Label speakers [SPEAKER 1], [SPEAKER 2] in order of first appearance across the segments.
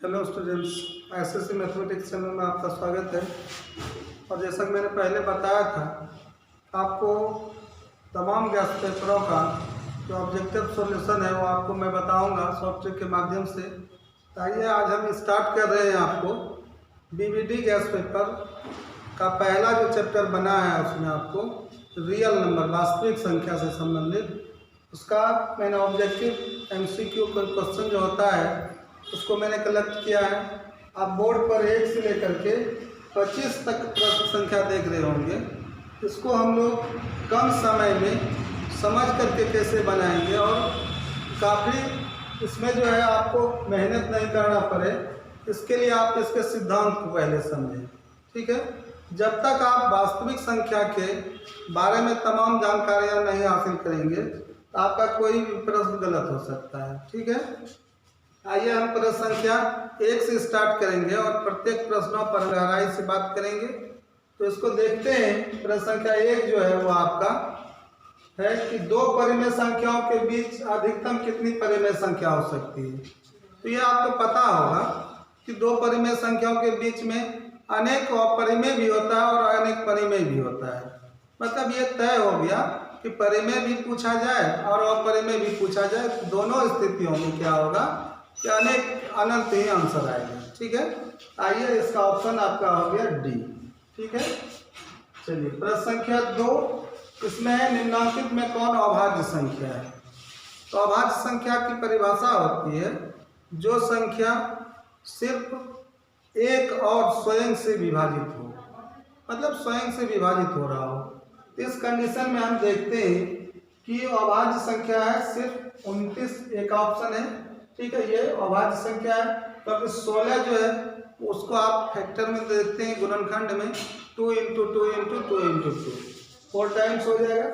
[SPEAKER 1] Hello students, SSC mathematics channel में आपका स्वागत है। और जैसा कि मैंने पहले बताया था, आपको तमाम गैस पेपरों का जो ऑब्जेक्टिव सॉल्यूशन है वो आपको मैं बताऊंगा सॉफ्टवेयर के माध्यम से। आइए आज हम स्टार्ट कर रहे हैं। आपको बीबीडी गैस पेपर का पहला जो चैप्टर बना है उसमें आपको रियल नंबर, वास्तविक संख्या से संबंधित उसका मैंने ऑब्जेक्टिव एमसीक्यू क्वेश्चन जो होता है उसको मैंने कलेक्ट किया है। आप बोर्ड पर 1 से लेकर के 25 तक प्रश्न संख्या देख रहे होंगे। इसको हम लोग कम समय में समझ करके कैसे बनाएंगे और काफ़ी इसमें जो है आपको मेहनत नहीं करना पड़े, इसके लिए आप इसके सिद्धांत को पहले समझें। ठीक है, जब तक आप वास्तविक संख्या के बारे में तमाम जानकारियाँ नहीं हासिल करेंगे तो आपका कोई भी प्रश्न गलत हो सकता है। ठीक है, आइए हम प्रश्न संख्या 1 से स्टार्ट करेंगे और प्रत्येक प्रश्नों पर गहराई से बात करेंगे। तो इसको देखते हैं। प्रश्न संख्या 1 जो है वो आपका है कि दो परिमेय संख्याओं के बीच अधिकतम कितनी परिमेय संख्या हो सकती है। तो ये आपको पता होगा कि दो परिमेय संख्याओं के बीच में अनेक अपरिमेय भी होता है और अनेक परिमेय भी होता है। मतलब ये तय हो गया कि परिमेय भी पूछा जाए और अपरिमेय भी पूछा जाए, तो दोनों स्थितियों में क्या होगा कि अनंत ही आंसर आएगा। ठीक है, आइए इसका ऑप्शन आपका हो गया डी। ठीक है, चलिए प्रश्न संख्या 2 इसमें है निम्नलिखित में कौन अभाज्य संख्या है। तो अभाज्य संख्या की परिभाषा होती है जो संख्या सिर्फ एक और स्वयं से विभाजित हो, मतलब स्वयं से विभाजित हो रहा हो। इस कंडीशन में हम देखते हैं कि अभाज्य संख्या है सिर्फ 29, एक ऑप्शन है। ठीक है, ये अभाज्य संख्या है। तो अब 16 जो है उसको आप फैक्टर में देखते हैं, गुणनखंड में 2 × 2 × 2 × 2 4 टाइम्स हो जाएगा।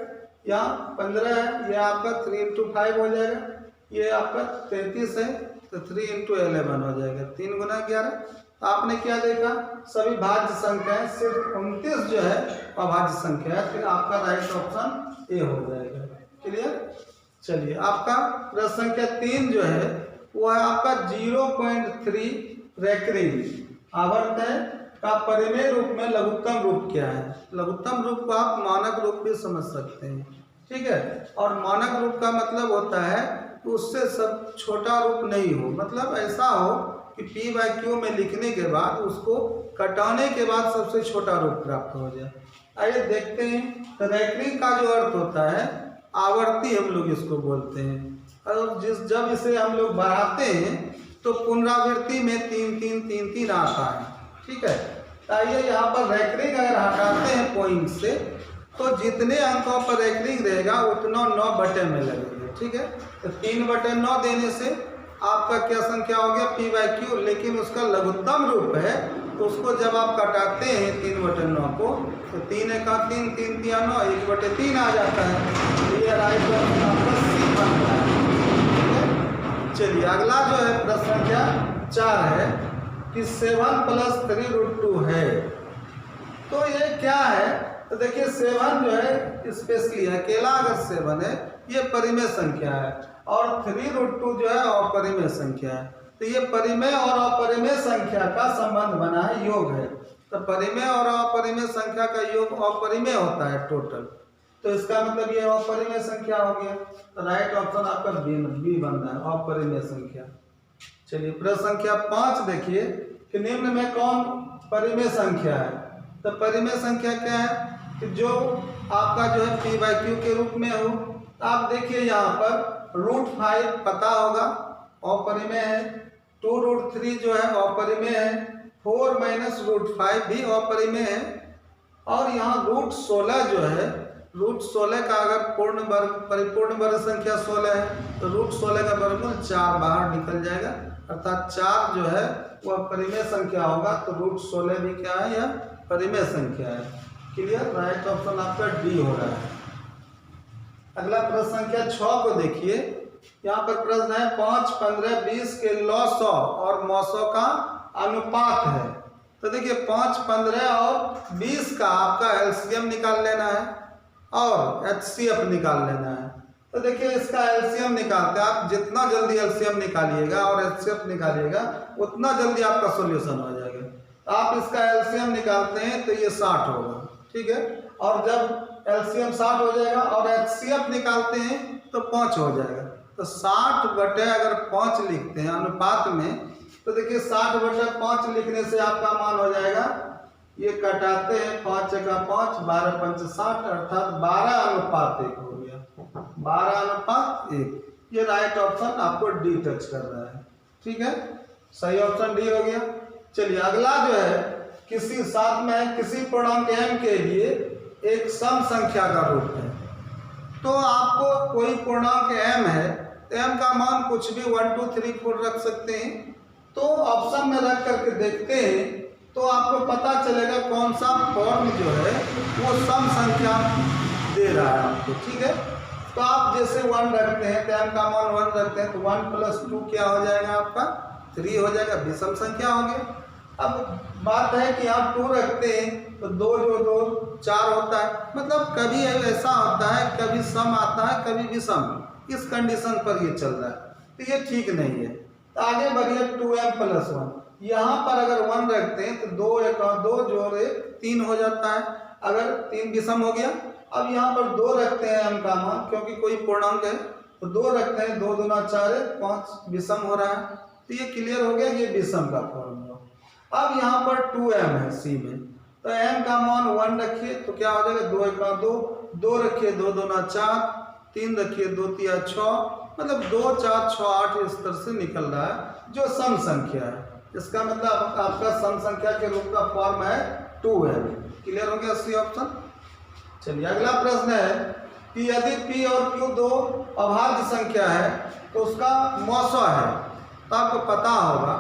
[SPEAKER 1] यहाँ 15 है, यह आपका 3 × 5 हो जाएगा। ये आपका 33 है तो 3 × 11 हो जाएगा, 3 × 11। तो आपने क्या देखा, सभी भाज्य संख्याएं, सिर्फ 29 जो है अभाज्य संख्या है। फिर आपका राइट ऑप्शन ए हो जाएगा। क्लियर। चलिए आपका प्रश्न संख्या 3 जो है वो है आपका 0.3 रेकरिंग आवर्त का परिमेय रूप में लघुत्तम रूप क्या है। लघुत्तम रूप को आप मानक रूप भी समझ सकते हैं। ठीक है, और मानक रूप का मतलब होता है कि उससे सब छोटा रूप नहीं हो, मतलब ऐसा हो कि p/q में लिखने के बाद उसको कटाने के बाद सबसे छोटा रूप प्राप्त हो जाए। आइए देखते हैं। तो रेकरिंग का जो अर्थ होता है आवर्ती, हम लोग इसको बोलते हैं। और जब इसे हम लोग बढ़ाते हैं तो पुनरावृत्ति में 3 3 3 3 आता है। ठीक है, आइए यहाँ पर रेकरिंग अगर हटाते हैं पॉइंट से तो जितने अंकों पर रेकरिंग रहेगा उतना 9 बटे में लगेगा। ठीक है, तो 3/9 देने से आपका क्या संख्या हो गया p/q, लेकिन उसका लघुत्तम रूप है तो उसको जब आप कटाते हैं 3/9 को तो 3 × 3 3 × 9 1/3 आ जाता है। ये राइट आपका सी बनता है। चलिए अगला जो है प्रश्न संख्या 4 है कि 7 + 3√2 है। तो ये क्या है, तो देखिए 7 जो है स्पेशली अकेला अगर 7 है ये परिमेय संख्या है और 3√2 जो है अपरिमेय संख्या है। तो ये परिमेय और अपरिमेय संख्या का संबंध बना है, योग है। तो परिमेय और अपरिमेय संख्या का योग अपरिमेय होता है टोटल, तो इसका मतलब ये अपरिमेय संख्या हो गया। तो राइट ऑप्शन आपका बी बन रहा है, अपरिमेय संख्या। चलिए प्रश्न संख्या 5 देखिए कि निम्न में कौन परिमेय संख्या है। तो परिमेय संख्या क्या है कि जो आपका जो है p/q के रूप में हो। आप देखिए यहाँ पर √5 पता होगा अपरिमेय है, 2√3 जो है अपरिमेय है, 4 - √5 भी अपरिमेय है, और यहाँ √16 जो है, √16 का अगर परिपूर्ण वर्ग संख्या 16 है तो √16 का वर्गमूल 4 बाहर निकल जाएगा, अर्थात 4 जो है वह परिमेय संख्या होगा। तो √16 भी क्या है, यह परिमेय संख्या है। क्लियर, राइट ऑप्शन आपका डी हो रहा है। अगला प्रश्न संख्या 6 को देखिए। यहाँ पर प्रश्न है 5, 15, 20 के लॉ-100 और मॉ-100 का अनुपात है। तो देखिए 5, 15 और 20 का आपका एलसीएम निकाल लेना है और एचसीएफ निकाल लेना है। तो देखिए इसका एलसीएम निकालते हैं आप, जितना जल्दी एलसीएम निकालिएगा और एचसीएफ निकालिएगा उतना जल्दी आपका सॉल्यूशन हो जाएगा। तो आप इसका एलसीएम निकालते हैं तो ये 60 होगा, ठीक है। और जब एलसीएम 60 हो जाएगा और एचसीएफ निकालते हैं तो 5 हो जाएगा। तो 60/, अगर 5 लिखते हैं अनुपात में, तो देखिए 60/5 लिखने से आपका मान हो जाएगा, ये कटाते हैं 5 × 5 12 × 5 60, अर्थात 12:1 हो गया, 12:1। ये राइट ऑप्शन आपको डी टच कर रहा है, ठीक है, सही ऑप्शन डी हो गया। चलिए अगला जो है, किसी साथ में किसी पूर्णांक m के लिए एक सम संख्या का रूप है। तो आपको कोई पूर्णांक m है, m का मान कुछ भी 1 2 3 4 रख सकते हैं। तो ऑप्शन में रख करके देखते हैं तो आपको पता चलेगा कौन सा फॉर्म जो है वो सम संख्या दे रहा है आपको, ठीक है। तो आप जैसे 1 रखते हैं तो m का मान 1 रखते हैं तो 1 + 2 क्या हो जाएगा आपका 3 हो जाएगा, विषम संख्या हो गया। अब बात है कि आप 2 रखते हैं तो 2 जो 2 4 होता है, मतलब कभी ऐसा होता है कभी सम आता है कभी विषम, इस कंडीशन पर ये चल रहा है, तो ये ठीक नहीं है। तो आगे बढ़िए 2m + 1, यहाँ पर अगर 1 रखते हैं तो 2 × 2 जोड़ 1 3 हो जाता है, अगर 3 विषम हो गया। अब यहाँ पर 2 रखते हैं m का मान, क्योंकि कोई पूर्णांक है तो 2 रखते हैं, 2 दूना 4 5 विषम हो रहा है, तो ये क्लियर हो गया, ये विषम का फॉर्म हुआ। अब यहाँ पर 2m है सी में, तो m का मान 1 रखिए तो क्या हो जाएगा 2 × 2, 2 रखिए 2 दूना 4, 3 रखिए 2 3 6, मतलब 2 4 6 8 इस तरह से निकल रहा है जो सम संख्या है। इसका मतलब आपका सम संख्या के रूप का फॉर्म है 2m। क्लियर हो गया सी ऑप्शन। चलिए अगला प्रश्न है कि यदि p और q दो अभाज्य संख्या है तो उसका मौसा है। तो आपको पता होगा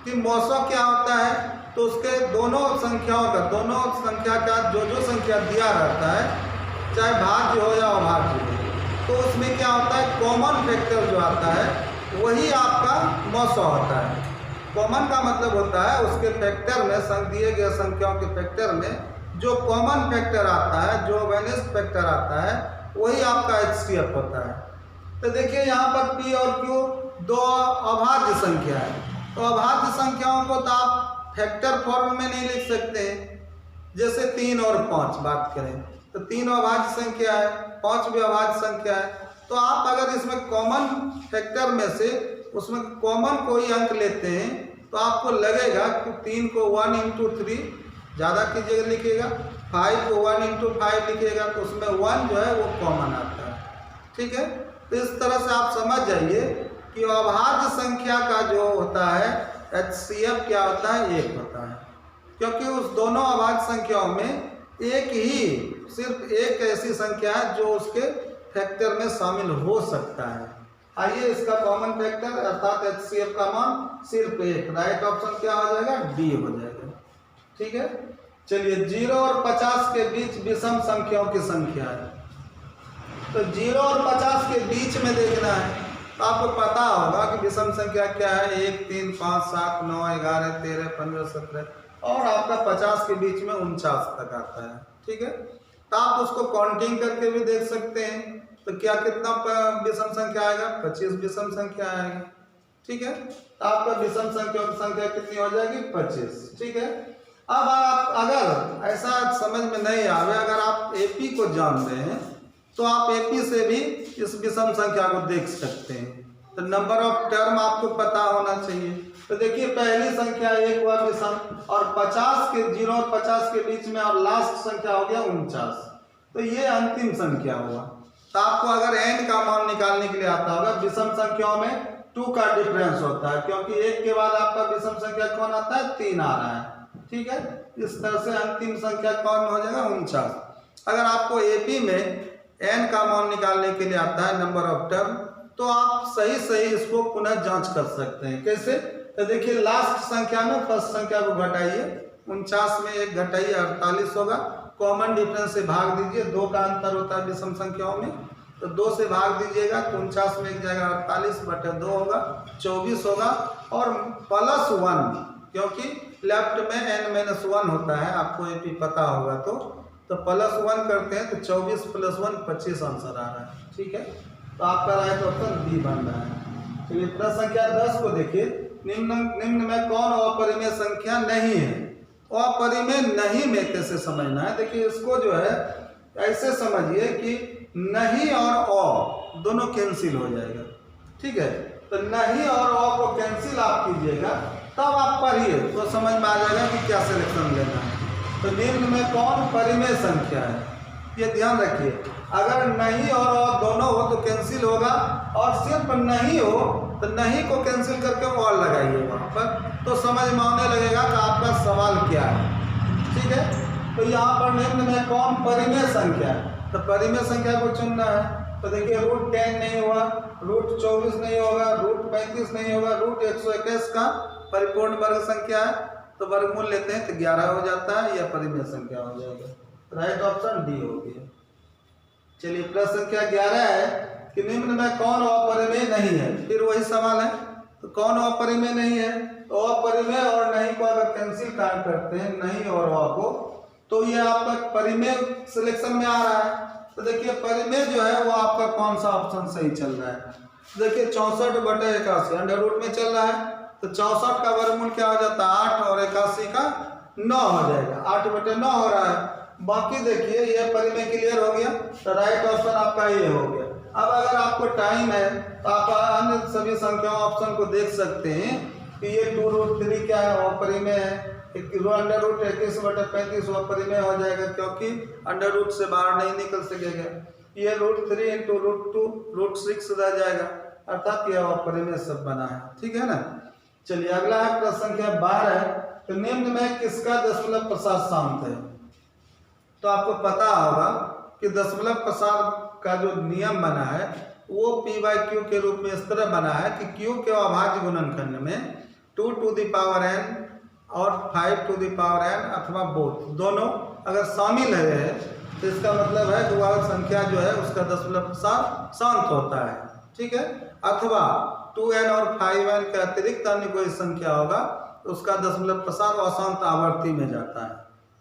[SPEAKER 1] कि मौसा क्या होता है, तो उसके दोनों संख्या का जो संख्या दिया रहता है, चाहे भाज्य हो या अभाज्य हो, तो उसमें क्या होता है कॉमन फैक्टर जो आता है वही आपका मौसा होता है। कॉमन का मतलब होता है उसके फैक्टर में, दिए गए संख्याओं के फैक्टर में जो कॉमन फैक्टर आता है, जो वेनिस्ट फैक्टर आता है, वही आपका एचसीएफ होता है। तो देखिए यहाँ पर p और q दो अभाज्य संख्या है, तो अभाज्य संख्याओं को तो आप फैक्टर फॉर्म में नहीं लिख सकते हैं। जैसे 3 और 5 बात करें तो 3 अभाज्य संख्या है, 5 भी अभाज्य संख्या है। तो आप अगर इसमें कॉमन फैक्टर में से उसमें कॉमन कोई अंक लेते हैं तो आपको लगेगा कि 3 को 1 × 3 ज़्यादा कीजिएगा लिखिएगा, 5 को 1 × 5 लिखिएगा, तो उसमें 1 जो है वो कॉमन आता है, ठीक है। तो इस तरह से आप समझ जाइए कि अभाज्य संख्या का जो होता है एचसीएफ क्या होता है 1 होता है, क्योंकि उस दोनों अभाज्य संख्याओं में सिर्फ एक ऐसी संख्या है जो उसके फैक्टर में शामिल हो सकता है। आइए इसका कॉमन फैक्टर अर्थात एचसीएफ का मान सिर्फ 1, राइट ऑप्शन क्या हो जाएगा डी हो जाएगा, ठीक है। चलिए 0 और 50 के बीच विषम संख्याओं की संख्या है। तो 0 और 50 के बीच में देखना है, तो आपको पता होगा कि विषम संख्या क्या है 1 3 5 7 9 11 13 15 17 और आपका 50 के बीच में 49 तक आता है, ठीक है। तो आप उसको काउंटिंग करके भी देख सकते हैं, तो क्या कितना विषम संख्या आएगा 25 विषम संख्या आएगी, ठीक है। तो आपका विषम संख्या की संख्या कितनी हो जाएगी 25, ठीक है। अब आप अगर ऐसा समझ में नहीं आवे, अगर आप एपी को जान रहे हैं तो आप एपी से भी इस विषम संख्या को देख सकते हैं। तो नंबर ऑफ टर्म आपको पता होना चाहिए। तो देखिए पहली संख्या 1 हुआ विषम, और 0 और 50 के बीच में और लास्ट संख्या हो गया 49, तो ये अंतिम संख्या हुआ। तो आपको अगर n का मान निकालने के लिए आता होगा, विषम संख्याओं में 2 का डिफरेंस होता है, क्योंकि 1 के बाद आपका विषम संख्या कौन आता है 3 आ रहा है, ठीक है। इस तरह से अंतिम संख्या कौन हो जाएगा 49। अगर आपको एपी में n का मान निकालने के लिए आता है नंबर ऑफ टर्म, तो आप सही इसको पुनः जांच कर सकते हैं। कैसे? तो देखिए लास्ट संख्या में फर्स्ट संख्या को घटाइए, 49 में 1 घटाइए 48 होगा, कॉमन डिफरेंस से भाग दीजिए, 2 का अंतर होता है विषम संख्याओं में, तो 2 से भाग दीजिएगा तो 49 में 1 जाएगा 48/2 होगा 24 होगा, और +1 क्योंकि लेफ्ट में n-1 होता है, आपको एपी पता होगा तो +1 करते हैं तो 24 + 1 25 आंसर आ रहा है, ठीक है। तो आपका राइट ऑप्शन बी बन रहा है। चलिए प्रश्न संख्या 10 को देखिए। निम्न में कौन अपरिमेय संख्या नहीं है? अपरिमेय नहीं में कैसे समझना है? देखिए इसको जो है ऐसे समझिए कि नहीं और अ दोनों कैंसिल हो जाएगा, ठीक है। तो नहीं और अ को कैंसिल आप कीजिएगा तब आप पढ़िए तो समझ में आ जाएगा कि क्या सिलेक्शन लेना है। तो निम्न में कौन परिमेय संख्या है, ये ध्यान रखिए। अगर नहीं और अ दोनों हो तो कैंसिल होगा, और सिर्फ नहीं हो तो नहीं को कैंसिल करके और लगाइए वहाँ पर, तो समझ में आने लगेगा कि आपका सवाल क्या है, ठीक है। तो यहाँ पर निम्न में कौन परिमेय संख्या है, तो परिमेय संख्या को चुनना है। तो देखिए √10 नहीं हुआ, √24 नहीं होगा, √35 नहीं होगा, √121 का परिपूर्ण वर्ग संख्या है, तो वर्गमूल लेते हैं तो 11 हो जाता है, यह परिमेय संख्या हो जाएगा। राइट ऑप्शन डी हो गया। चलिए प्रश्न संख्या 11 है कि निम्न में कौन अपरिमेय नहीं है। फिर वही सवाल है, तो कौन अपरिमेय नहीं है? तो अपरिमेय और नहीं को अगर कैंसिल करते हैं, नहीं और अ को, तो ये आपका परिमेय सिलेक्शन में आ रहा है। तो देखिए परिमेय जो है वो आपका कौन सा ऑप्शन सही चल रहा है? देखिए 64/81 अंडर रूट में चल रहा है, तो 64 का वर्गमूल क्या हो जाता है 8 और 81 का 9 हो जाएगा, 8/9 हो रहा है। बाकी देखिए ये परिमेय क्लियर हो गया, तो राइट ऑप्शन आपका ये हो गया। अब अगर आपको टाइम है तो आप अन्य सभी संख्याओं ऑप्शन को देख सकते हैं कि ये 2√3 क्या है, वो परिमेय है। अंडर रूट 21/35 वो परिमेय हो जाएगा, क्योंकि अंडर रूट से बाहर नहीं निकल सकेगा। ये √3 × √2 √6 रह जाएगा, अर्थात यह अपरिमेय सब बना है, ठीक है ना। चलिए अगला है प्रश्न संख्या 12 है। तो निम्न में किसका दशमलव प्रसाद शांत है? तो आपको पता होगा कि दशमलव प्रसाद का जो नियम बना है वो p/q के रूप में इस तरह बना है कि q के अभाज्य गुणनखंड में 2n और 5n अथवा बोथ दोनों अगर शामिल है तो इसका मतलब है कि वह संख्या जो है उसका दशमलव प्रसाद शांत होता है, ठीक है। अथवा 2n और 5n के अतिरिक्त अन्य कोई संख्या होगा तो उसका दशमलव प्रसाद अशांत आवर्ती में जाता है,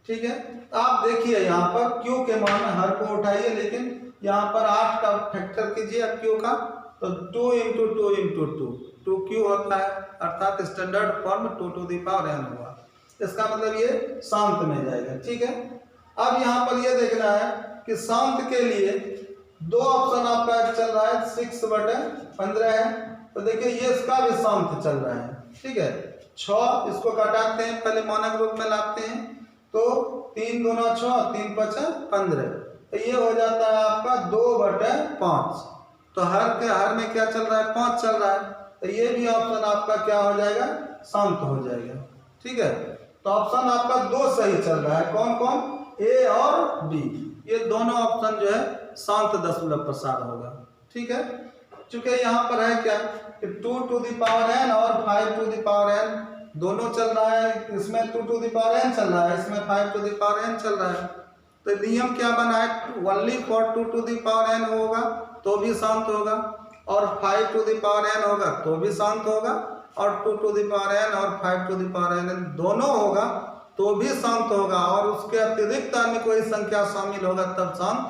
[SPEAKER 1] ठीक है। तो आप देखिए यहाँ पर q के मान हर को उठाइए, लेकिन यहाँ पर 8 का फैक्टर कीजिए q का, तो 2 × 2 × 2 2q होता है, अर्थात स्टैंडर्ड फॉर्म 2n हुआ। इसका मतलब ये शांत में जाएगा, ठीक है। अब यहाँ पर ये देखना है कि शांत के लिए दो ऑप्शन आपका चल रहा है, 6/15 है, तो देखिए ये इसका भी शांत चल रहा है, ठीक है। 6 इसको घटाते हैं, पहले मानक रूप में लाते हैं, तो 3 × 6 3 × 5 15, तो ये हो जाता है आपका 2/5। तो हर में क्या चल रहा है 5 चल रहा है, तो ये भी ऑप्शन आपका क्या हो जाएगा शांत हो जाएगा, ठीक है। तो ऑप्शन आपका 2 सही चल रहा है, कौन कौन? ए और बी, ये दोनों ऑप्शन जो है शांत दशमलव प्रसाद होगा, ठीक है। चूंकि यहाँ पर है क्या कि 2n और 5n दोनों चल रहा है, इसमें 2n चल रहा है, इसमें 5n चल रहा है, तो नियम क्या बना है ओनली फॉर 2n होगा तो भी शांत होगा, और 5n होगा तो भी शांत होगा, और 2n और 5n दोनों होगा तो भी शांत होगा, और उसके अतिरिक्त अन्य कोई संख्या शामिल होगा तब शांत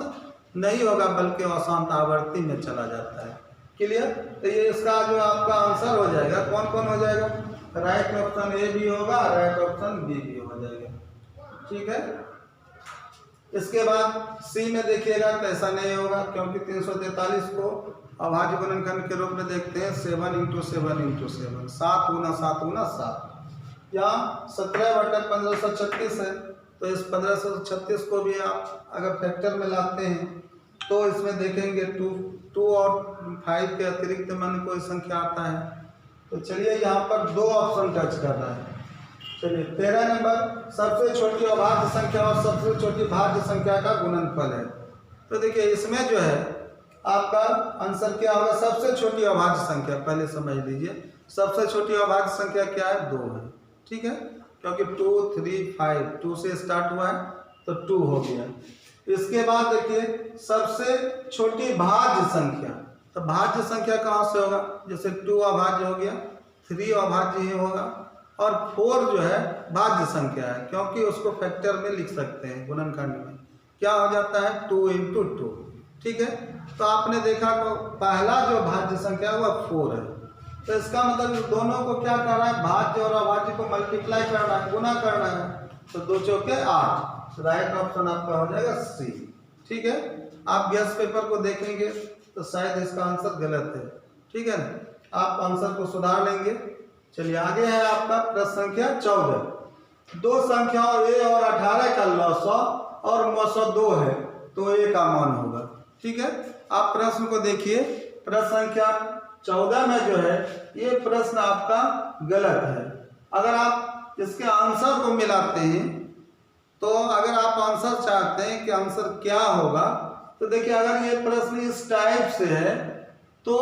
[SPEAKER 1] नहीं होगा, बल्कि अशांत आवर्ती में चला जाता है। क्लियर? तो ये इसका जो आपका आंसर हो जाएगा, कौन कौन हो जाएगा? राइट ऑप्शन ए भी होगा, राइट ऑप्शन बी भी हो जाएगा, ठीक है। इसके बाद सी में देखिएगा तो ऐसा नहीं होगा, क्योंकि 343 को अभाज्य गुणनखंड के रूप में देखते हैं 7 × 7 × 7 7 × 7 × 7। यहाँ 17/1536 है, तो इस 1536 को भी आप अगर फैक्टर में लाते हैं तो इसमें देखेंगे 2 और 5 के अतिरिक्त मन कोई संख्या आता है। तो चलिए यहाँ पर 2 ऑप्शन टच कर रहा है। चलिए 13 नंबर, सबसे छोटी अभाज्य संख्या और सबसे छोटी भाज्य संख्या का गुणनफल है। तो देखिए इसमें जो है आपका आंसर क्या होगा? सबसे छोटी अभाज्य संख्या, पहले समझ लीजिए सबसे छोटी अभाज्य संख्या क्या है? 2 है, ठीक है, क्योंकि 2 3 5 2 से स्टार्ट हुआ है तो 2 हो गया। इसके बाद देखिए सबसे छोटी भाज्य संख्या, तो भाज्य संख्या कहाँ से होगा? जैसे 2 अभाज्य हो गया, 3 अभाज्य ही होगा, और 4 जो है भाज्य संख्या है, क्योंकि उसको फैक्टर में लिख सकते हैं गुणनखंड में। क्या हो जाता है? 2 × 2, ठीक है। तो आपने देखा कि पहला जो भाज्य संख्या वह 4 है, तो इसका मतलब दोनों को क्या करना है, भाज्य और अभाज्य को मल्टीप्लाई करना है, गुना करना है। तो 2 चौके 8, राइट ऑप्शन आपका हो जाएगा सी। ठीक है, आप गैस पेपर को देखेंगे तो शायद इसका आंसर गलत है। ठीक है ना, आप आंसर को सुधार लेंगे। चलिए आगे है आपका प्रश्न संख्या 14। दो संख्याओं a और 18 का लॉसा और मौसा 2 है तो a का मान होगा। ठीक है, आप प्रश्न को देखिए। प्रश्न संख्या 14 में जो है ये प्रश्न आपका गलत है। अगर आप इसके आंसर को मिलाते हैं तो अगर आप आंसर चाहते हैं कि आंसर क्या होगा तो देखिए, अगर ये प्रश्न इस टाइप से है तो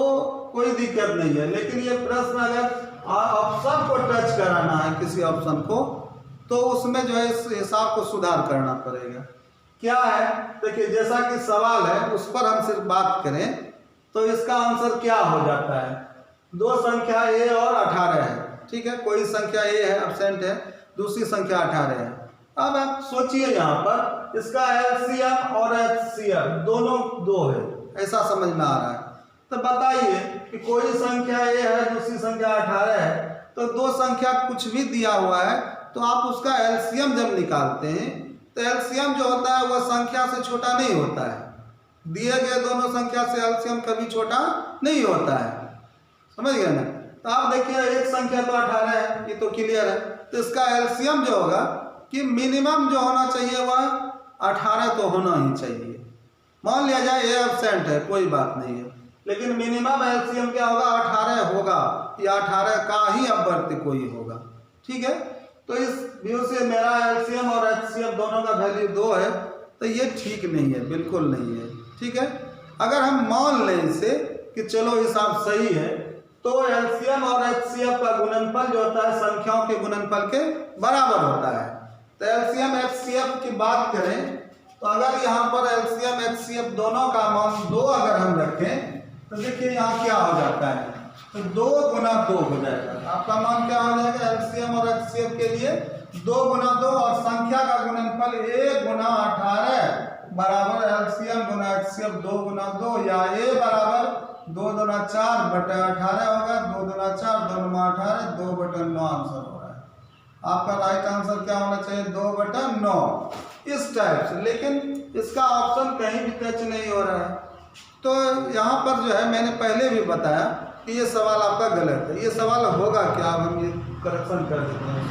[SPEAKER 1] कोई दिक्कत नहीं है, लेकिन ये प्रश्न अगर ऑप्शन को टच कराना है किसी ऑप्शन को तो उसमें जो है इस हिसाब को सुधार करना पड़ेगा। क्या है, देखिए जैसा कि सवाल है उस पर हम सिर्फ बात करें तो इसका आंसर क्या हो जाता है। दो संख्या a और 18 है। ठीक है, कोई संख्या a है, एब्सेंट है, दूसरी संख्या 18 है। अब आप सोचिए यहाँ पर इसका एलसीएम और एचसीएफ दोनों 2 है, ऐसा समझ में आ रहा है। तो बताइए कि कोई संख्या a है, दूसरी संख्या 18 है, तो दो संख्या कुछ भी दिया हुआ है तो आप उसका एलसीएम जब निकालते हैं तो एलसीएम जो होता है वह संख्या से छोटा नहीं होता है। दिए गए दोनों संख्या से एलसीएम कभी छोटा नहीं होता है, समझ गए ना। तो आप देखिए एक संख्या तो 18 है, ये तो क्लियर है, तो इसका एलसीएम जो होगा कि मिनिमम जो होना चाहिए वह 18 तो होना ही चाहिए। मान लिया जाए ए एब्सेंट है, कोई बात नहीं है, लेकिन मिनिमम एलसीएम क्या होगा, 18 होगा या 18 का ही अपवर्ती कोई होगा। ठीक है, तो इस व्यू से मेरा एलसीएम और एचसीएफ दोनों का वैल्यू 2 है तो ये ठीक नहीं है, बिल्कुल नहीं है। ठीक है, अगर हम मान लें इसे कि चलो हिसाब सही है तो एलसीएम और एचसीएफ का गुणनफल जो होता है संख्याओं के गुणनफल के बराबर होता है। तो एलसीएम एचसीएफ की बात करें तो अगर यहाँ पर एलसीएम एचसीएफ दोनों का मान 2 अगर हम रखें तो देखिए यहाँ क्या हो जाता है, तो 2 गुना 2 हो जाएगा। आपका मान क्या हो जाएगा एलसीएम और एचसीएफ के लिए 2 गुना 2 और संख्या का गुणनफल 1 गुना 18 बराबर एलसीएम गुना एचसीएफ 2 गुना 2 या a बराबर 2 दूना 4 बटे 18 होगा। 2 दूना 4 2 दूना 18 2 बटे 9 आंसर हो रहा है। आपका राइट आंसर क्या होना चाहिए 2 बटे 9 इस टाइप से, लेकिन इसका ऑप्शन कहीं भी टच नहीं हो रहा है। तो यहाँ पर जो है मैंने पहले भी बताया कि ये सवाल आपका गलत है। ये सवाल होगा क्या, अब हम ये करेक्शन कर देते हैं।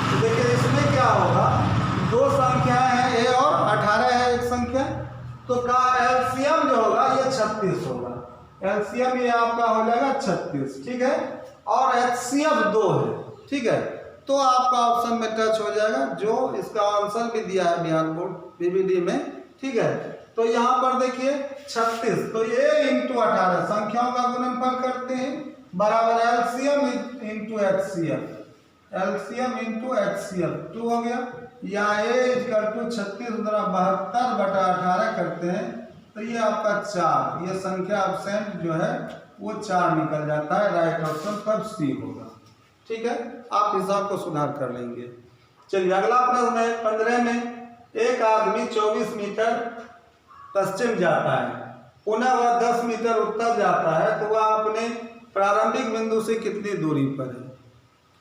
[SPEAKER 1] तो देखिए इसमें क्या होगा, 2 संख्याएं हैं a और 18 है एक संख्या, तो का एलसीएम जो होगा ये 36 होगा। एलसीएम ये आपका हो जाएगा 36। ठीक है, और एचसीएफ 2 है। ठीक है, तो आपका ऑप्शन में टच हो जाएगा जो इसका आंसर भी दिया है बिहार बोर्ड पीवीडी में। ठीक है, तो यहाँ पर देखिए 36, तो ये इंटू 18 संख्याओं का गुणनफल करते हैं बराबर LCM into HCF, LCM into HCF 2 हो गया, या a इक्वल टू 36 गुना 72 बटा 18 करते हैं तो ये आपका 4, ये संख्या एब्सेंट जो है वो 4 निकल जाता है। राइट ऑप्शन तब सी होगा। ठीक है, आप हिसाब को सुधार कर लेंगे। चलिए अगला प्रश्न है 15 में, एक आदमी 24 मीटर पश्चिम जाता है, पुनः वह 10 मीटर उत्तर जाता है तो वह अपने प्रारंभिक बिंदु से कितनी दूरी पर है।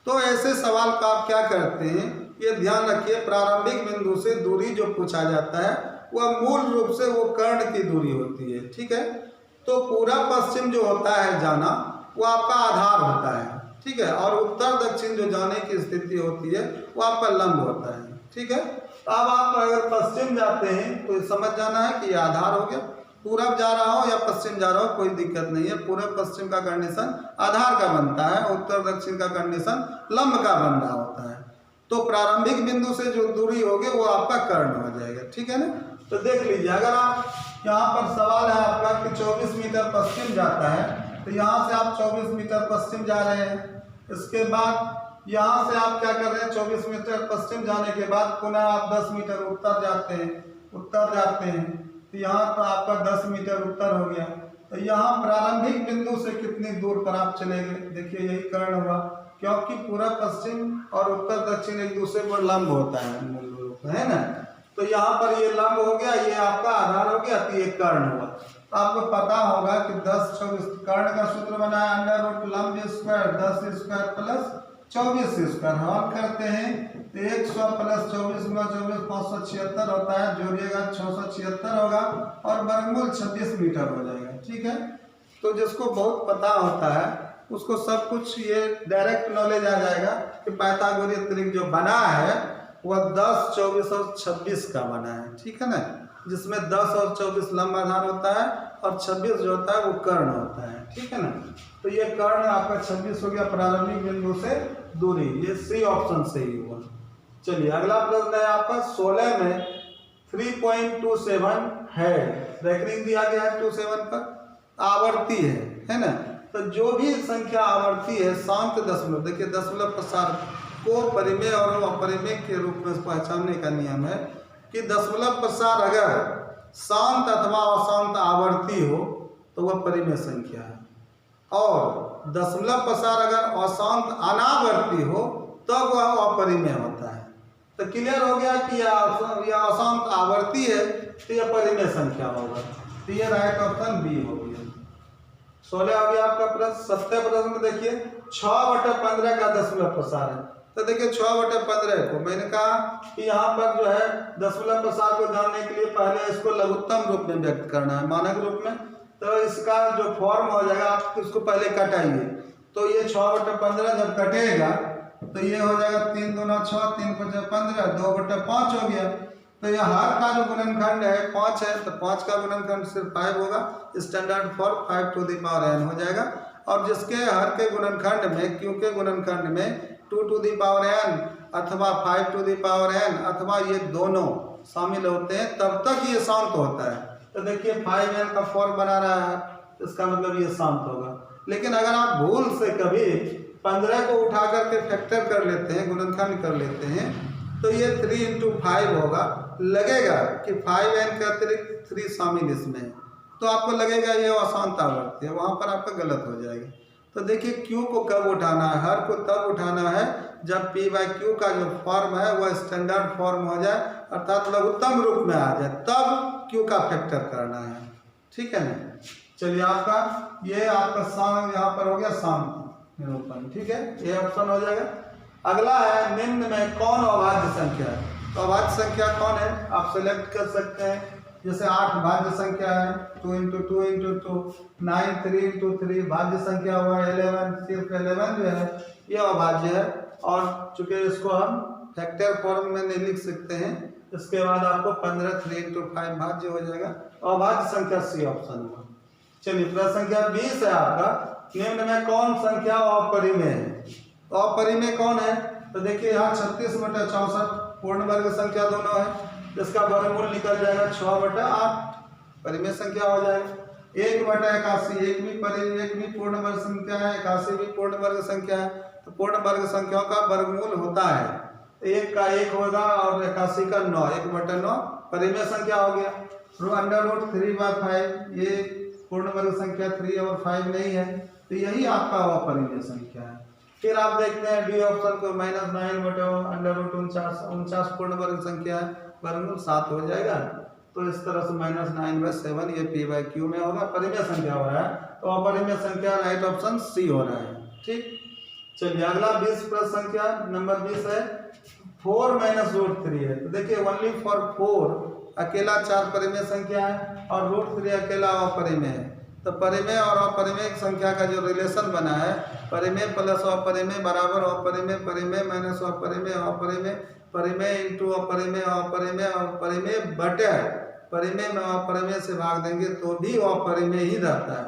[SPEAKER 1] तो ऐसे सवाल का आप क्या करते हैं, ये ध्यान रखिए, प्रारंभिक बिंदु से दूरी जो पूछा जाता है वह मूल रूप से वो कर्ण की दूरी होती है। ठीक है, तो पूरा पश्चिम जो होता है जाना वो आपका आधार होता है। ठीक है, और उत्तर दक्षिण जो जाने की स्थिति होती है वो आपका लंब होता है। ठीक है, तो अब आप अगर पश्चिम जाते हैं तो समझ जाना है कि ये आधार हो गया। पूरब जा रहा हो या पश्चिम जा रहा हो कोई दिक्कत नहीं है, पूरब पश्चिम का कंडीशन आधार का बनता है, उत्तर दक्षिण का कंडीशन लंब का बन रहा होता है। तो प्रारंभिक बिंदु से जो दूरी होगी वो आपका कर्ण हो जाएगा। ठीक है ना, तो देख लीजिए अगर आप यहाँ पर सवाल है आपका कि 24 मीटर पश्चिम जाता है तो यहाँ से आप 24 मीटर पश्चिम जा रहे हैं, इसके बाद यहाँ से आप क्या कर रहे हैं 24 मीटर पश्चिम जाने के बाद पुनः आप 10 मीटर उत्तर जाते हैं तो यहाँ पर आपका 10 मीटर उत्तर हो गया। तो यहाँ प्रारंभिक बिंदु से कितनी दूर पर आप चले गए, देखिए यही कर्ण हुआ, क्योंकि पूरा पश्चिम और उत्तर दक्षिण एक दूसरे पर लंब होता है मूल रूप है ना। तो यहाँ पर ये लंब हो गया, ये आपका आधार हो गया, तो ये कर्ण हुआ। तो आपको पता होगा कि 10 24 कर्ण का सूत्र बना है अंडर रूट लंब स्क्वायर 10 स्क्वायर प्लस 24 स्क्वायर। हल करते हैं तो 100 प्लस 24 गुना 24 576 होता है, जोड़िएगा 676 होगा और वर्गमूल 26 मीटर हो जाएगा। ठीक है, तो जिसको बहुत पता होता है उसको सब कुछ ये डायरेक्ट नॉलेज आ जाएगा कि पाइथागोरस त्रिक जो बना है वह 10 24 और 26 का बना है। ठीक है ना, जिसमें 10 और 24 लंब आधार होता है और 26 जो होता है वो कर्ण होता है। ठीक है ना, तो ये कर्ण आपका 26 हो गया प्रारंभिक बिंदु से दूरी, ये सी ऑप्शन सही हुआ। चलिए अगला प्रश्न है आपका 16 में 3.27 है, रेकरिंग दिया गया है 27 पर, आवर्ती है ना। तो जो भी संख्या आवर्ती है शांत दशमलव, देखिए दशमलव प्रसार को परिमेय और अपरिमेय के रूप में पहचानने का नियम है कि दशमलव प्रसार अगर शांत अथवा अशांत आवर्ती हो तो वह परिमेय संख्या है, और दशमलव प्रसार अगर अशांत अनावर्ती हो तब वह अपरिमेय होता है। तो क्लियर हो गया कि यह अशांत आवर्ती है तो यह परिमेय संख्या होगा। तो ये राइट ऑप्शन बी हो गया। 16 हो गया आपका प्रश्न। 70 प्रश्न में देखिए 6/15 का दशमलव प्रसार है। तो देखिए 6/15 को मैंने कहा कि यहाँ पर जो है दशमलव प्रसार को जानने के लिए पहले इसको लघुत्तम रूप में व्यक्त करना है, मानक रूप में। तो इसका जो फॉर्म हो जाएगा आप इसको पहले कटाइए, तो ये 6/15 जब कटेगा तो ये हो जाएगा 3 दूना 6 3 5 15 2/5 हो गया। तो यह हर का जो गुणनखंड है 5 है, तो 5 का गुणनखंड सिर्फ 5 होगा, standard form 5 to the power n हो जाएगा। और जिसके हर के गुणनखंड में क्यू के गुणनखंड में 2 टू द पावर n अथवा 5 टू द पावर n अथवा ये दोनों शामिल होते हैं तब तक ये शांत होता है। तो देखिए 5n का फॉर्म बना रहा है, इसका मतलब ये शांत होगा। लेकिन अगर आप भूल से कभी 15 को उठा करके फैक्टर कर लेते हैं, गुणनखंड कर लेते हैं, तो ये 3 × 5 होगा। लगेगा कि 5n के अतिरिक्त 3 शामिल इसमें है, तो आपको लगेगा ये अशांत आवर्ती है, वहाँ पर आपका गलत हो जाएगा। तो देखिए क्यू को कब उठाना है, हर को तब उठाना है जब p/q का जो फॉर्म है वह स्टैंडर्ड फॉर्म हो जाए, अर्थात लघुत्तम रूप में आ जाए, तब q का फैक्टर करना है। ठीक है ना। चलिए आपका ये आपका शांत यहाँ पर हो गया शांत निरूपण। ठीक है, ये ऑप्शन हो जाएगा। अगला है निम्न में कौन अभाज्य संख्या है। तो अभाज्य संख्या कौन है आप सेलेक्ट कर सकते हैं। जैसे 8 भाज्य संख्या है, 2 × 2 × 2 9 3 × 3 भाज्य संख्या हुआ 11, सिर्फ 11 जो है ये अभाज्य है। और चूंकि इसको हम फैक्टर फॉर्म में नहीं लिख सकते हैं, इसके बाद आपको 15 3 × 5 भाज्य हो जाएगा। अभाज्य संख्या सी ऑप्शन हुआ। चलिए प्रश्न संख्या 20 है आपका, निम्न में कौन संख्या अपरिमेय है। तो अपरिमेय कौन है, तो देखिए यहाँ 36/64 पूर्ण वर्ग संख्या दोनों है, जिसका वर्गमूल निकल जाएगा 6/8, परिमेय संख्या हो जाएगा। 1/81 एक भी पूर्ण वर्ग संख्या है, 81 भी पूर्ण वर्ग संख्या है। तो पूर्ण वर्ग संख्याओं का वर्गमूल होता है 1 का 1 होगा और 81 का 9, 1/9 परिमेय संख्या हो गया। √3/5 ये पूर्ण वर्ग संख्या 3 और 5 नहीं है, तो यही आपका अपरिमेय संख्या है। फिर आप देखते हैं डी ऑप्शन को -9/√49 पूर्ण वर्ग संख्या है, वर्गमूल 7 हो जाएगा। तो इस तरह से -9/7 ये p/q में होगा, परिमेय संख्या हो रहा है, तो अपरिमेय संख्या राइट ऑप्शन सी हो रहा है। ठीक, चलिए अगला 20 प्रश्न संख्या नंबर 20 है 4 - √3 है। तो देखिए ओनली फॉर 4 अकेला 4 परिमेय संख्या है और √3 अकेला अपरिमेय है। तो परिमेय और अपरिमेय संख्या का जो रिलेशन बना है, परिमेय प्लस अपरिमेय बराबर अपरिमेय, परिमेय माइनस अपरिमेय, अपरिमेय परिमेय इंटू अपरिमेय, अपरिमेय अपरिमेय बटे परिमेय में अपरिमेय से भाग देंगे तो भी अपरिमेय ही रहता है।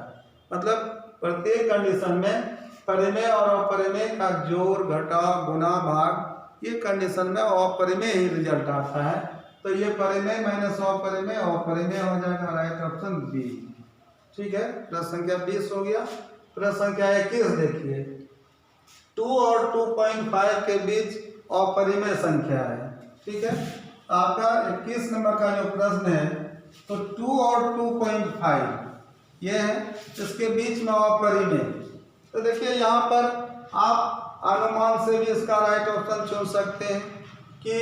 [SPEAKER 1] मतलब प्रत्येक कंडीशन में परिमेय और अपरिमेय का जोड़ घटाव गुना भाग, ये कंडीशन में अपरिमेय ही रिजल्ट आता है। तो ये परिमेय माइनस अपरिमेय अपरिमेय हो जाएगा, राइट ऑप्शन बी। ठीक है, प्रश्न संख्या 20 हो गया। प्रश्न संख्या 21 देखिए 2 और 2.5 के बीच अपरिमेय संख्या है। ठीक है, आपका 21 नंबर का जो प्रश्न है, तो 2 और 2.5 ये है, इसके बीच में अपरिमेय। तो देखिए यहाँ पर आप अनुमान से भी इसका राइट ऑप्शन चुन सकते हैं। कि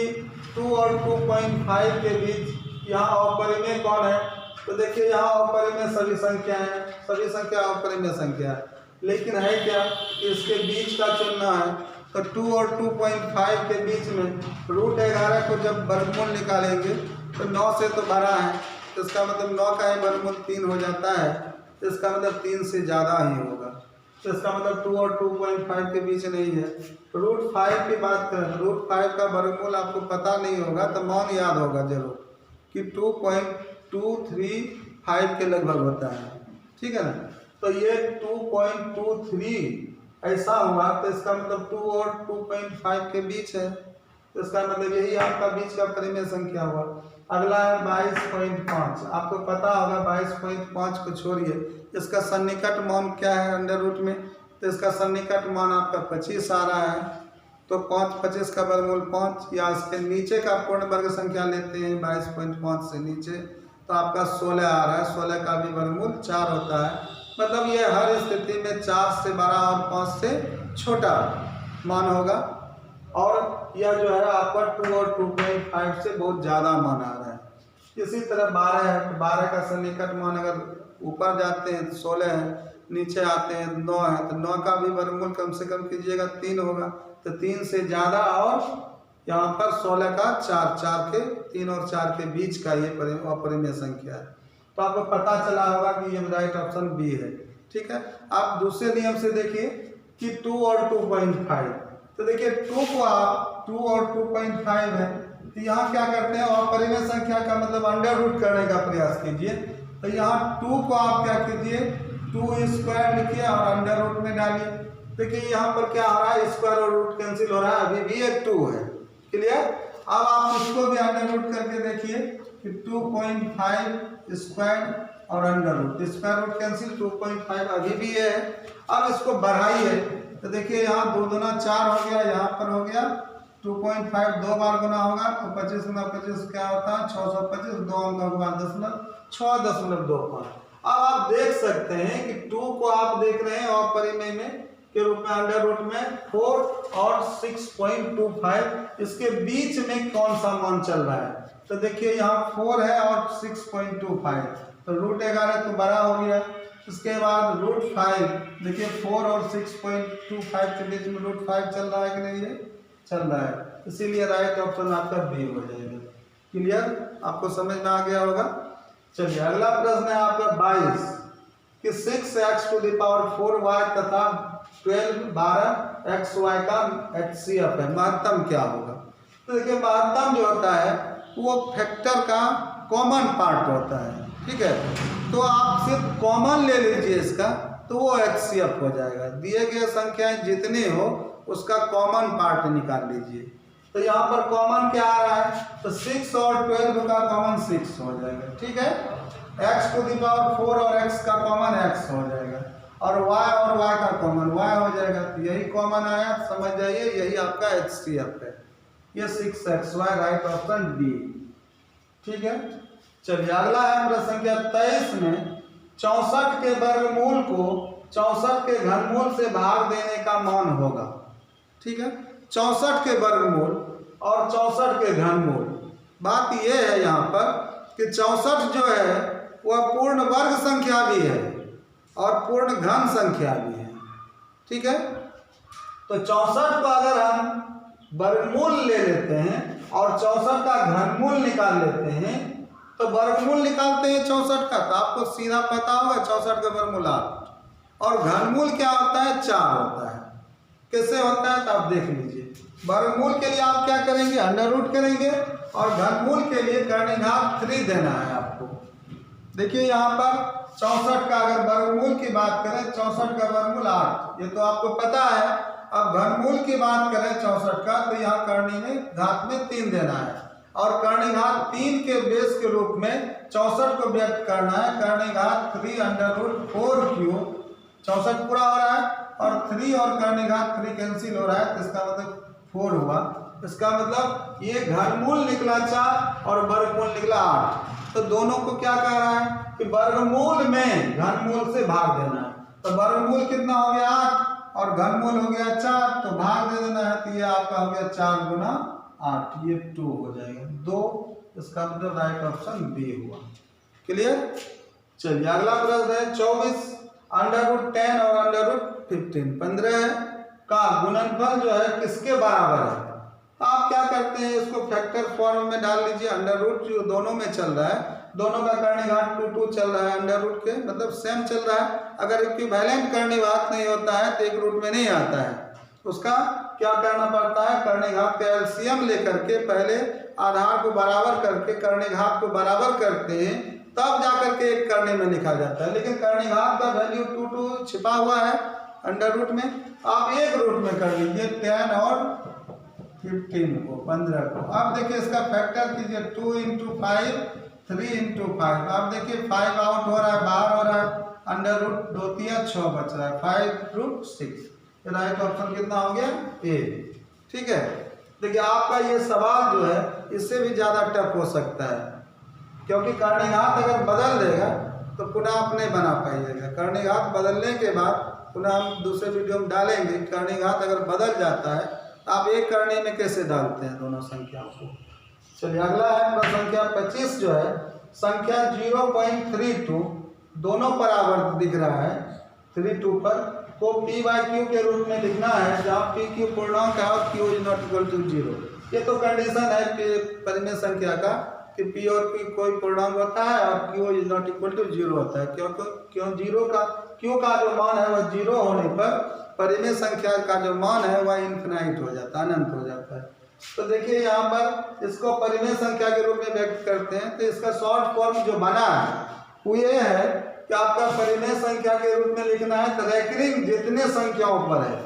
[SPEAKER 1] 2 और 2.5 के बीच यहाँ अपरिमेय कौन है, तो देखिए यहाँ अपरिमेय सभी संख्या है, सभी संख्या अपरिमेय संख्या है, लेकिन है क्या कि इसके बीच का चुनना है। तो 2 और 2.5 के बीच में √11 को जब वर्गमूल निकालेंगे तो 9 से तो बड़ा है, तो इसका मतलब 9 का ही वर्गमूल 3 हो जाता है, तो इसका मतलब 3 से ज़्यादा ही होगा। तो इसका मतलब 2 और 2.5 के बीच नहीं है। √5 की बात करें, √5 का वर्गमूल आपको पता नहीं होगा तो मान याद होगा जरूर कि 2.235 के लगभग होता है, ठीक है ना। तो ये 2.23 ऐसा हुआ, तो इसका मतलब 2 और 2.5 के बीच है, तो इसका मतलब यही आपका बीच का परिमेय संख्या हुआ। अगला है 22.5। आपको पता होगा 22.5 को छोड़िए, इसका सन्निकट मान क्या है अंडर रूट में, तो इसका सन्निकट मान आपका 25 आ रहा है। तो 25 का वर्गमूल 5, या इसके नीचे का पूर्ण वर्ग संख्या लेते हैं 22.5 से नीचे, तो आपका 16 आ रहा है। 16 का भी वर्गमूल 4 होता है। मतलब ये हर स्थिति में 4 से बड़ा और 5 से छोटा मान होगा, और यह जो है आपका 2 और 2.5 से बहुत ज़्यादा मान आ रहा है। इसी तरह 12 है, तो 12 का सन्निकट मान अगर ऊपर जाते हैं 16 है, नीचे आते हैं 9 है, तो 9 का भी वर्गमूल कम से कम कीजिएगा 3 होगा, तो 3 से ज़्यादा, और यहाँ पर 16 का 4 के 3 और 4 के बीच का ये अपरिमेय संख्या है। तो आपको पता चला होगा कि ये राइट ऑप्शन बी है, ठीक है। आप दूसरे नियम से देखिए कि 2 और 2.5, तो देखिए 2 को आप 2 और 2.5 है, तो यहाँ क्या करते हैं, अपरिमेय संख्या का मतलब अंडर रूट करने का प्रयास कीजिए। तो यहाँ 2 को आप क्या कीजिए, 2 स्क्वायर लिखिए और अंडर रूट में डालिए। देखिए यहाँ पर क्या आ रहा है, स्क्वायर और रूट कैंसिल हो रहा है, अभी भी एक 2 है, क्लियर। अब आप इसको भी अंडर रूट करके देखिए कि 2.5 स्क्वायर और under root, square root cancel, 2.5 अभी भी है। अब इसको बढ़ाइए, तो देखिए यहाँ 2 दूना 4 हो गया, यहाँ पर हो गया 2.5 2 बार गुना होगा, तो 25 गुना 25 क्या होता है 625, 2 अंक होगा 6.25। अब आप देख सकते हैं कि 2 को आप देख रहे हैं अपरिमेय में के रूप में, अंडर रूट में 4 और 6.25, इसके बीच में कौन सा मान चल रहा है, तो देखिए यहाँ 4 है और 6.25, तो √11 तो बड़ा हो गया। इसके बाद √5, देखिए 4 और 6.25 के बीच में √5 चल रहा है कि नहीं, ये चल रहा है, इसीलिए राइट ऑप्शन आपका बी हो जाएगा। क्लियर, आपको समझ में आ गया होगा। चलिए अगला प्रश्न है आपका 22 कि 6x⁴y तथा 12 का HCF है, महत्तम क्या होगा। तो देखिए महत्तम जो होता है वो फैक्टर का कॉमन पार्ट होता है, ठीक है। तो आप सिर्फ कॉमन ले लीजिए इसका, तो वो HCF हो जाएगा। दिए गए संख्याएं जितनी हो उसका कॉमन पार्ट निकाल लीजिए। तो यहाँ पर कॉमन क्या आ रहा है, तो 6 और 12 का कॉमन 6 हो जाएगा, ठीक है। x⁴ और x का कॉमन x हो जाएगा, और y का कॉमन y हो जाएगा, तो यही कॉमन आया, समझ जाइए यही आपका HCF है। ये 6xy राइट ऑप्शन बी, ठीक है। चलिए अगला है प्रश्न संख्या 23 में 64 के वर्गमूल को 64 के घनमूल से भाग देने का मान होगा, ठीक है। 64 के वर्गमूल और 64 के घनमूल, बात यह है यहाँ पर कि 64 जो है वह पूर्ण वर्ग संख्या भी है और पूर्ण घन संख्या भी है, ठीक है। तो 64 को अगर हम वर्गमूल ले लेते हैं और 64 का घनमूल निकाल लेते हैं, तो वर्गमूल निकालते हैं 64 का, तो आपको सीधा पता होगा 64 का वर्गमूल 8, और घनमूल क्या होता है 4 होता है। कैसे होता है तो आप देख लीजिए। वर्गमूल के लिए आप क्या करेंगे, अंडर रूट करेंगे, और घनमूल के लिए कर्णघात 3 देना है आपको। देखिए यहाँ पर 64 का अगर वर्गमूल की बात करें, 64 का वर्गमूल 8, ये तो आपको पता है। अब घनमूल की बात करें 64 का, तो यहाँ कर्णी में घात में 3 देना है, और कर्णघात 3 के बेस के रूप में 64 को व्यक्त करना है। कर्णघात 3 √4³ 64 पूरा हो रहा है, और 3 और कर्णघात 3 कैंसिल हो रहा है, तो इसका मतलब 4 हुआ। इसका मतलब ये घनमूल निकला 4 और वर्गमूल निकला 8, तो दोनों को क्या कह रहा है कि वर्गमूल में घनमूल से भाग देना है। तो वर्गमूल कितना हो गया 8 और घनमूल हो गया 4, तो भाग दे देना है, तो ये आपका हो गया 4 गुना 8, ये 2 हो जाएगा 2, इसका मतलब राइट ऑप्शन बी हुआ। क्लियर। चलिए अगला प्रश्न है 24 √10 और √15 15 है का गुणनफल जो है किसके बराबर है। आप क्या करते हैं, इसको फैक्टर फॉर्म में डाल लीजिए। अंडर रूट जो दोनों में चल रहा है, दोनों का कर्णिघात 2 2 चल रहा है, अंडर रूट के मतलब सेम चल रहा है। अगर इक्विवेलेंट कर्णिघात नहीं होता है तो एक रूट में नहीं आता है, उसका क्या करना पड़ता है, कर्णिघात का एलसीएम लेकर के पहले आधार को बराबर करके कर्णिघात को बराबर करते हैं, तब जाकर के एक करने में लिखा जाता है। लेकिन कर्णिघात का वैल्यू 2 2 छिपा हुआ है अंडर रूट में। आप एक रूट में कर लीजिए 10 और 15 को 15 को। आप देखिए इसका फैक्टर कीजिए 2 × 5 3 × 5। आप देखिए 5 आउट हो रहा है, बाहर हो रहा है, अंडर रूट 2 3 6 बच रहा है, 5√6। राइट ऑप्शन कितना हो गया, ए। ठीक है। देखिए आपका ये सवाल जो है इससे भी ज़्यादा टफ हो सकता है, क्योंकि कर्णिघात अगर बदल देगा तो पुनः आप नहीं बना पाइएगा। कर्णिघात बदलने के बाद पुनः हम दूसरे वीडियो में डालेंगे। कर्णिघात अगर बदल जाता है तो आप एक करने में कैसे डालते हैं दोनों संख्याओं को। चलिए अगला है संख्या 25 जो है संख्या 0.32 दोनों पर आवर्त दिख रहा है 32 पर को p/q के रूप में लिखना है, जहाँ p/q पूर्णांक है और q ≠ 0। ये तो कंडीशन है परिमेय संख्या का कि p और q कोई पूर्णांक होता है और q ≠ 0 होता है। क्यों जीरो का q का जो मान है वह 0 होने पर परिमेय संख्या का जो मान है वह इन्फिनाइट हो जाता है, अनंत हो जाता है। तो देखिए यहाँ पर इसको परिमेय संख्या के रूप में व्यक्त करते हैं, तो इसका शॉर्ट फॉर्म जो बना है वो ये है कि आपका परिमेय संख्या के रूप में लिखना है तो रैंकिंग जितने संख्याओं पर है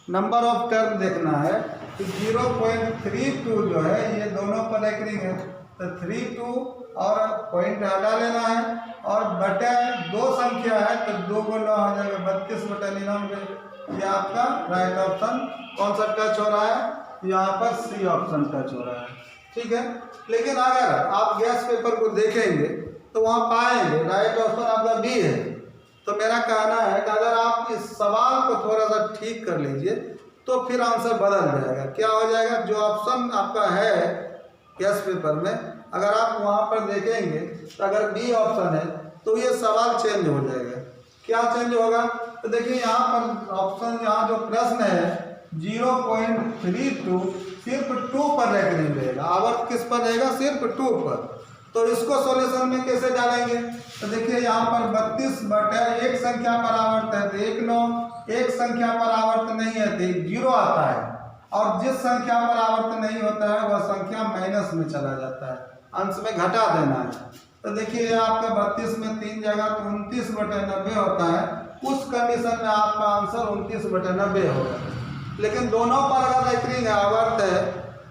[SPEAKER 1] नंबर ऑफ टर्म देखना है कि 0.32 जो है ये दोनों पर रैंकिंग है, तो 32 और पॉइंट हटा लेना है और बटा 2 संख्या है तो 2 × 9 हो जाएगा 32/99। ये आपका राइट ऑप्शन कौन सा टच हो रहा है, यहाँ पर सी ऑप्शन टच हो रहा है। ठीक है। लेकिन अगर आप गैस पेपर को देखेंगे तो वहाँ पाएंगे राइट ऑप्शन आपका बी है। तो मेरा कहना है कि अगर आप इस सवाल को थोड़ा सा ठीक कर लीजिए तो फिर आंसर बदल जाएगा। क्या हो जाएगा, जो ऑप्शन आपका है गैस पेपर में अगर आप वहाँ पर देखेंगे तो अगर बी ऑप्शन है तो ये सवाल चेंज हो जाएगा। क्या चेंज होगा, तो देखिए यहाँ पर ऑप्शन, यहाँ जो प्रश्न है 0.32 सिर्फ 2 पर रैंकिंग रहेगा, आवर्त किस पर रहेगा, सिर्फ 2 पर। तो इसको सॉल्यूशन में कैसे डालेंगे, तो देखिए यहाँ पर 32/1 संख्या पर आवर्त है तो 1 9, एक संख्या पर आवर्त नहीं है तो 0 आता है, और जिस संख्या पर आवर्त नहीं होता है वह संख्या माइनस में चला जाता है, अंश में घटा देना है। तो देखिए आपका 32 में 3 जगह तो 29/90 होता है, उस कंडीशन में आपका आंसर 29/90 होगा। लेकिन दोनों पर अगर रैंकिंग आवर्त है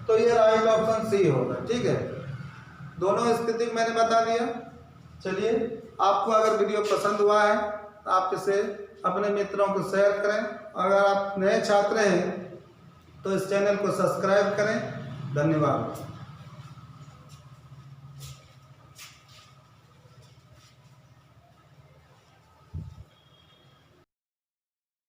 [SPEAKER 1] तो ये राइट ऑप्शन सी होगा। ठीक है, दोनों स्थिति मैंने बता दिया। चलिए, आपको अगर वीडियो पसंद हुआ है तो आप इसे अपने मित्रों को शेयर करें। अगर आप नए छात्र हैं तो इस चैनल को सब्सक्राइब करें। धन्यवाद।